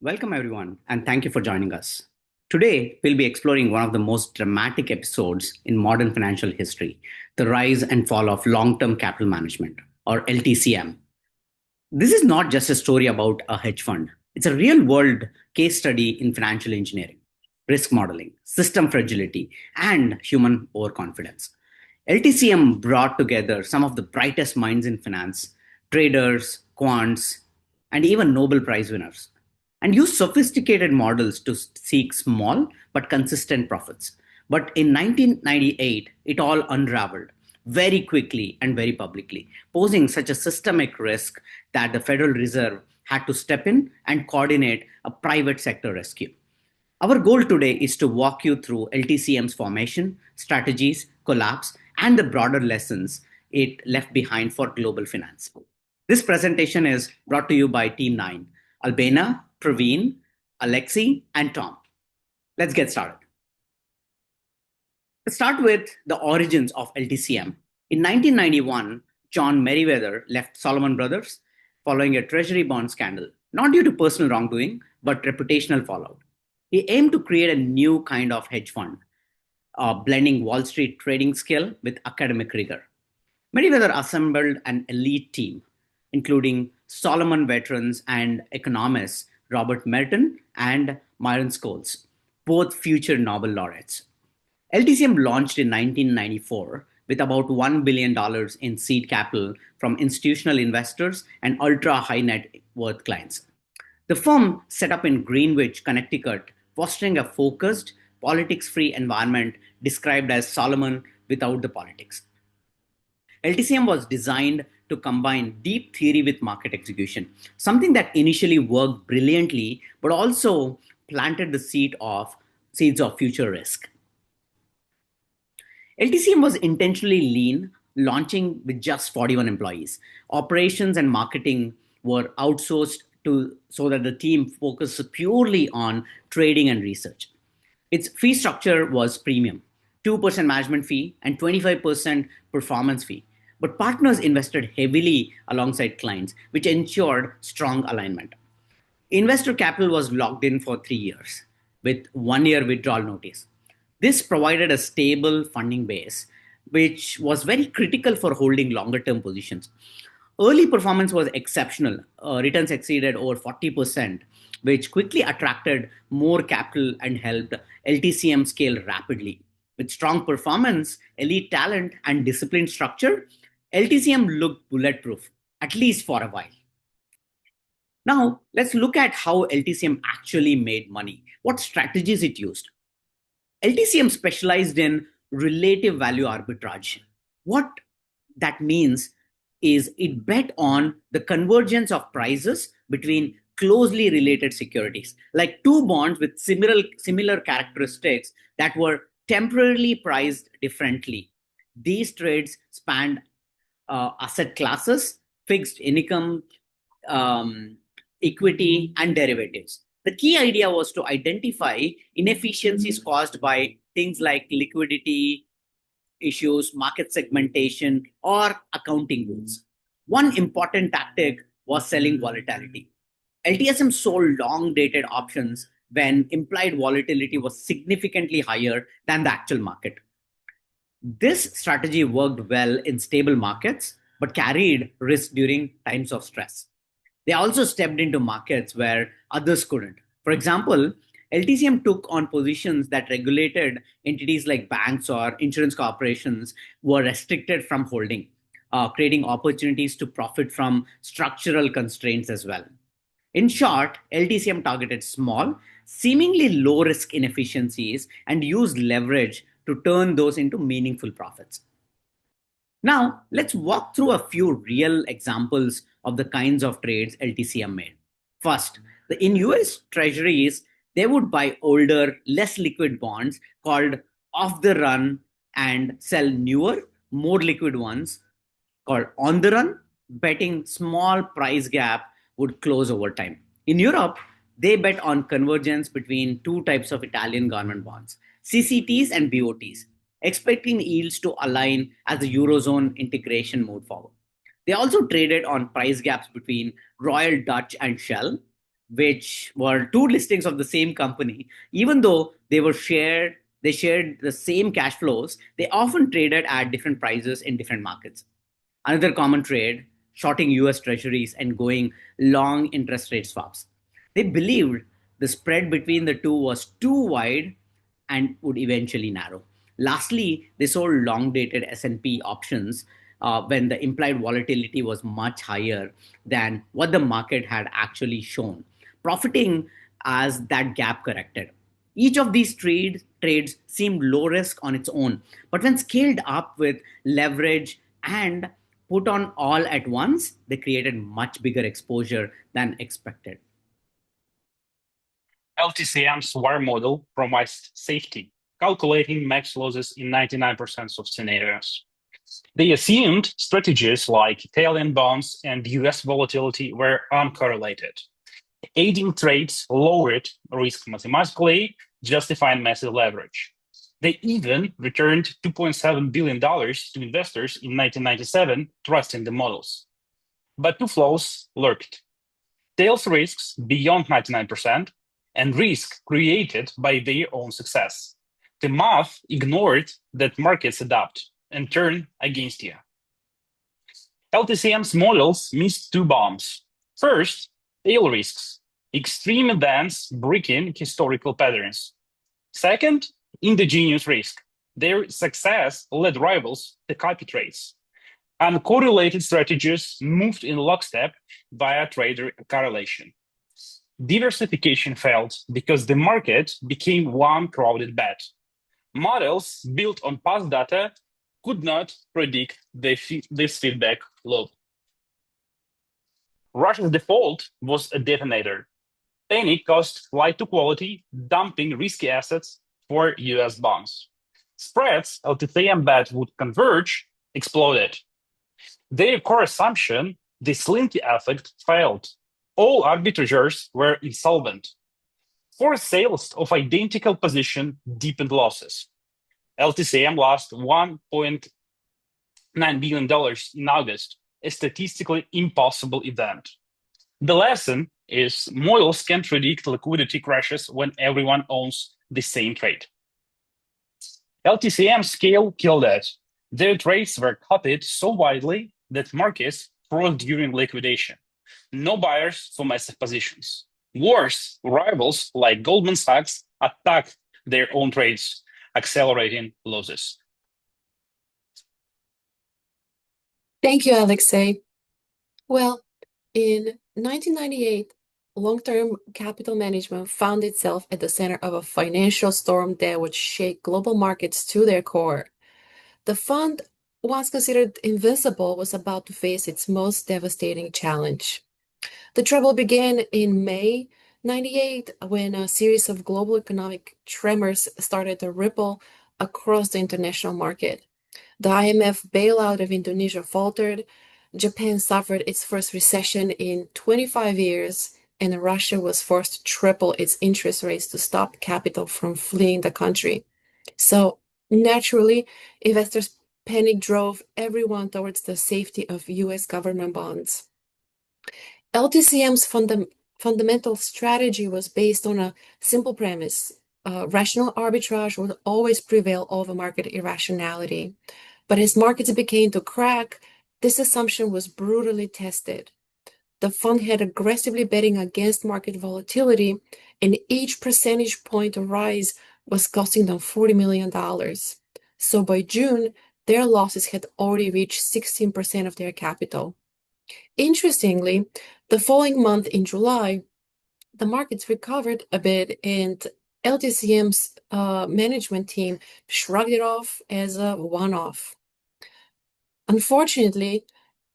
Welcome, everyone, and thank you for joining us. Today, we'll be exploring one of the most dramatic episodes in modern financial history, the rise and fall of long term capital management, or LTCM. This is not just a story about a hedge fund, it's a real world case study in financial engineering, risk modeling, system fragility, and human overconfidence. LTCM brought together some of the brightest minds in finance, traders, quants, and even Nobel Prize winners, and used sophisticated models to seek small but consistent profits. But in 1998, it all unraveled very quickly and very publicly, posing such a systemic risk that the Federal Reserve had to step in and coordinate a private sector rescue. Our goal today is to walk you through LTCM's formation, strategies, collapse, and the broader lessons it left behind for global finance. This presentation is brought to you by Team 9, Albena, Praveen, Alexi, and Tom. Let's get started. Let's start with the origins of LTCM. In 1991, John Meriwether left Solomon Brothers following a treasury bond scandal, not due to personal wrongdoing, but reputational fallout. He aimed to create a new kind of hedge fund, blending Wall Street trading skill with academic rigor. Meriwether assembled an elite team, including Solomon veterans and economists Robert Merton and Myron Scholes, both future Nobel laureates. LTCM launched in 1994 with about $1 billion in seed capital from institutional investors and ultra high net worth clients. The firm set up in Greenwich, Connecticut, fostering a focused, politics free environment described as Solomon without the politics. LTCM was designed to combine deep theory with market execution, something that initially worked brilliantly, but also planted the seeds of future risk. LTCM was intentionally lean, launching with just 41 employees. Operations and marketing were outsourced so that the team focused purely on trading and research. Its fee structure was premium, 2% management fee and 25% performance fee. But partners invested heavily alongside clients, which ensured strong alignment. Investor capital was locked in for 3 years with 1 year withdrawal notice. This provided a stable funding base, which was very critical for holding longer term positions. Early performance was exceptional. Returns exceeded over 40%, which quickly attracted more capital and helped LTCM scale rapidly. With strong performance, elite talent, and disciplined structure, LTCM looked bulletproof, at least for a while. Now, let's look at how LTCM actually made money, what strategies it used. LTCM specialized in relative value arbitrage. What that means is it bet on the convergence of prices between closely related securities, like two bonds with similar characteristics that were temporarily priced differently. These trades spanned asset classes, fixed income, equity, and derivatives. The key idea was to identify inefficiencies caused by things like liquidity issues, market segmentation, or accounting rules. One important tactic was selling volatility. LTSM sold long dated options when implied volatility was significantly higher than the actual market. This strategy worked well in stable markets, but carried risk during times of stress. They also stepped into markets where others couldn't. For example, LTCM took on positions that regulated entities like banks or insurance corporations were restricted from holding, creating opportunities to profit from structural constraints as well. In short, LTCM targeted small, seemingly low risk inefficiencies and used leverage to turn those into meaningful profits. Now, let's walk through a few real examples of the kinds of trades LTCM made. First, in US treasuries, they would buy older, less liquid bonds called off the run and sell newer, more liquid ones called on the run, betting small price gap would close over time. In Europe, they bet on convergence between two types of Italian government bonds, CCTs and BOTs, expecting yields to align as the Eurozone integration moved forward. They also traded on price gaps between Royal Dutch and Shell, which were two listings of the same company, even though they shared the same cash flows, they often traded at different prices in different markets. Another common trade, shorting US treasuries and going long interest rate swaps. They believed the spread between the two was too wide and would eventually narrow. Lastly, they sold long dated S&P options when the implied volatility was much higher than what the market had actually shown, profiting as that gap corrected. Each of these trades seemed low risk on its own, but when scaled up with leverage and put on all at once, they created much bigger exposure than expected. LTCM's WAR model promised safety, calculating max losses in 99% of scenarios. They assumed strategies like Italian bonds and US volatility were uncorrelated. Aiding trades lowered risk mathematically, justifying massive leverage. They even returned $2.7 billion to investors in 1997, trusting the models. But two flaws lurked: tails risks beyond 99%, and risk created by their own success. The math ignored that markets adapt and turn against you. LTCM's models missed two bombs. First, tail risks, extreme events breaking historical patterns. Second, endogenous risk. Their success led rivals to copy trades. Uncorrelated strategies moved in lockstep via trader correlation. Diversification failed because the market became one crowded bet. Models built on past data could not predict this feedback loop. Russia's default was a detonator. Panic caused flight to quality, dumping risky assets for US bonds. Spreads LTCM bet would converge exploded. Their core assumption, the slinky effect, failed. All arbitrageurs were insolvent. Forced sales of identical position deepened losses. LTCM lost $1.9 billion in August, a statistically impossible event. The lesson is models can't predict liquidity crashes when everyone owns the same trade. LTCM scale killed it. Their trades were copied so widely that markets froze during liquidation. No buyers for massive positions. Worse, rivals like Goldman Sachs attacked their own trades, accelerating losses. Thank you, Alexei. Well, in 1998, long-term capital management found itself at the center of a financial storm that would shake global markets to their core. The fund, once considered invincible, was about to face its most devastating challenge. The trouble began in May 98 when a series of global economic tremors started to ripple across the international market. The IMF bailout of Indonesia faltered, Japan suffered its first recession in 25 years, and Russia was forced to triple its interest rates to stop capital from fleeing the country. So, naturally, investors' panic drove everyone towards the safety of US government bonds. LTCM's fundamental strategy was based on a simple premise. Rational arbitrage would always prevail over market irrationality. But as markets began to crack, this assumption was brutally tested. The fund had aggressively betting against market volatility, and each percentage point rise was costing them $40 million. So by June, their losses had already reached 16% of their capital. Interestingly, the following month in July, the markets recovered a bit, and LTCM's management team shrugged it off as a one-off. Unfortunately,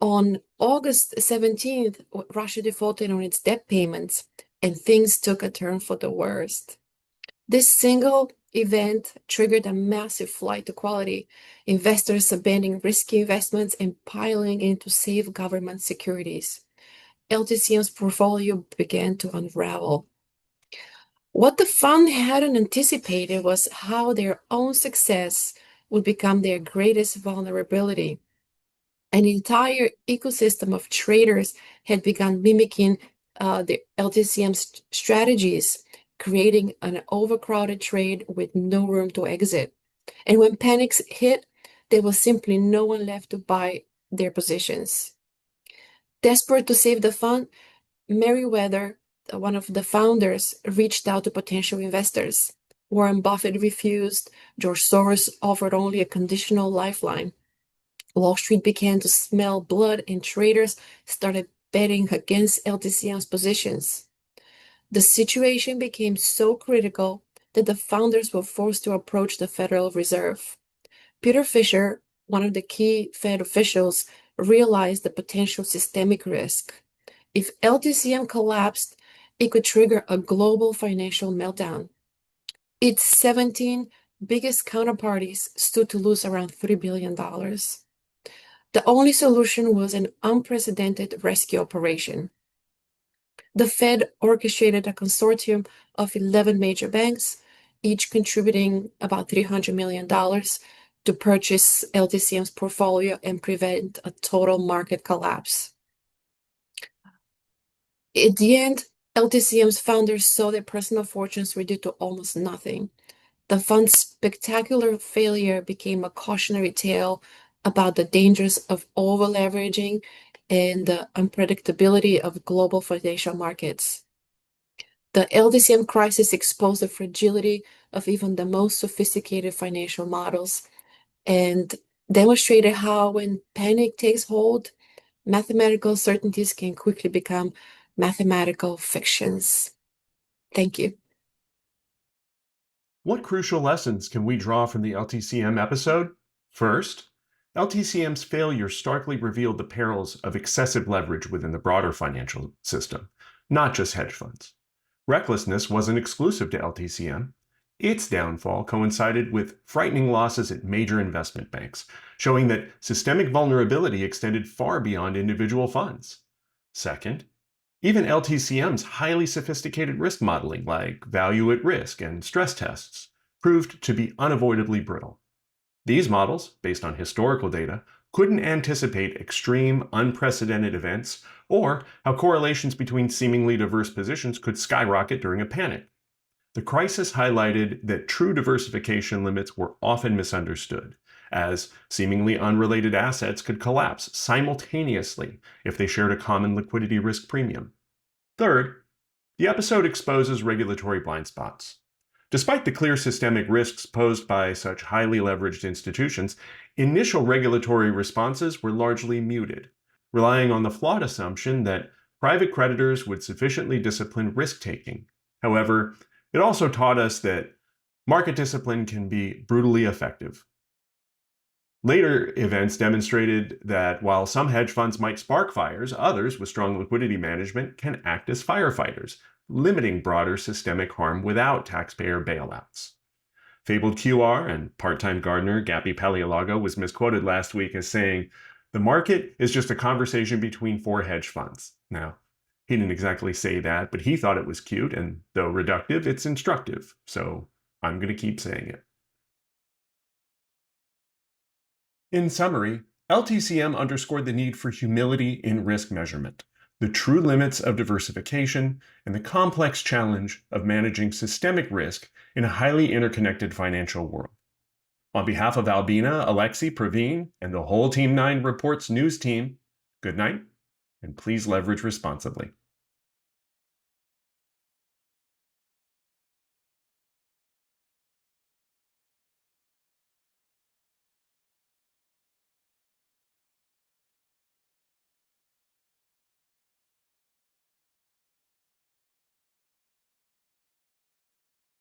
on August 17th, Russia defaulted on its debt payments, and things took a turn for the worst. This single event triggered a massive flight to quality, investors abandoning risky investments and piling into safe government securities. LTCM's portfolio began to unravel. What the fund hadn't anticipated was how their own success would become their greatest vulnerability. An entire ecosystem of traders had begun mimicking the LTCM strategies, creating an overcrowded trade with no room to exit. And when panics hit, there was simply no one left to buy their positions. Desperate to save the fund, Meriwether, one of the founders, reached out to potential investors. Warren Buffett refused. George Soros offered only a conditional lifeline. Wall Street began to smell blood, and traders started betting against LTCM's positions. The situation became so critical that the founders were forced to approach the Federal Reserve. Peter Fisher, one of the key Fed officials, realized the potential systemic risk. If LTCM collapsed, it could trigger a global financial meltdown. Its 17 biggest counterparties stood to lose around $3 billion. The only solution was an unprecedented rescue operation. The Fed orchestrated a consortium of 11 major banks, each contributing about $300 million to purchase LTCM's portfolio and prevent a total market collapse. At the end, LTCM's founders saw their personal fortunes reduced to almost nothing. The fund's spectacular failure became a cautionary tale about the dangers of over-leveraging and the unpredictability of global financial markets. The LTCM crisis exposed the fragility of even the most sophisticated financial models and demonstrated how, when panic takes hold, mathematical certainties can quickly become mathematical fictions. Thank you. What crucial lessons can we draw from the LTCM episode? First, LTCM's failure starkly revealed the perils of excessive leverage within the broader financial system, not just hedge funds. Recklessness wasn't exclusive to LTCM. Its downfall coincided with frightening losses at major investment banks, showing that systemic vulnerability extended far beyond individual funds. Second, even LTCM's highly sophisticated risk modeling, like value at risk and stress tests, proved to be unavoidably brittle. These models, based on historical data, couldn't anticipate extreme, unprecedented events or how correlations between seemingly diverse positions could skyrocket during a panic. The crisis highlighted that true diversification limits were often misunderstood, as seemingly unrelated assets could collapse simultaneously if they shared a common liquidity risk premium. Third, the episode exposes regulatory blind spots. Despite the clear systemic risks posed by such highly leveraged institutions, initial regulatory responses were largely muted, relying on the flawed assumption that private creditors would sufficiently discipline risk-taking. However, it also taught us that market discipline can be brutally effective. Later events demonstrated that while some hedge funds might spark fires, others with strong liquidity management can act as firefighters, limiting broader systemic harm without taxpayer bailouts. Fabled QR and part-time gardener Gappy Paleolago was misquoted last week as saying, "The market is just a conversation between four hedge funds." Now, he didn't exactly say that, but he thought it was cute, and though reductive, it's instructive, so I'm going to keep saying it. In summary, LTCM underscored the need for humility in risk measurement, the true limits of diversification, and the complex challenge of managing systemic risk in a highly interconnected financial world. On behalf of Albina, Alexi, Praveen, and the whole Team 9 Reports news team, good night, and please leverage responsibly.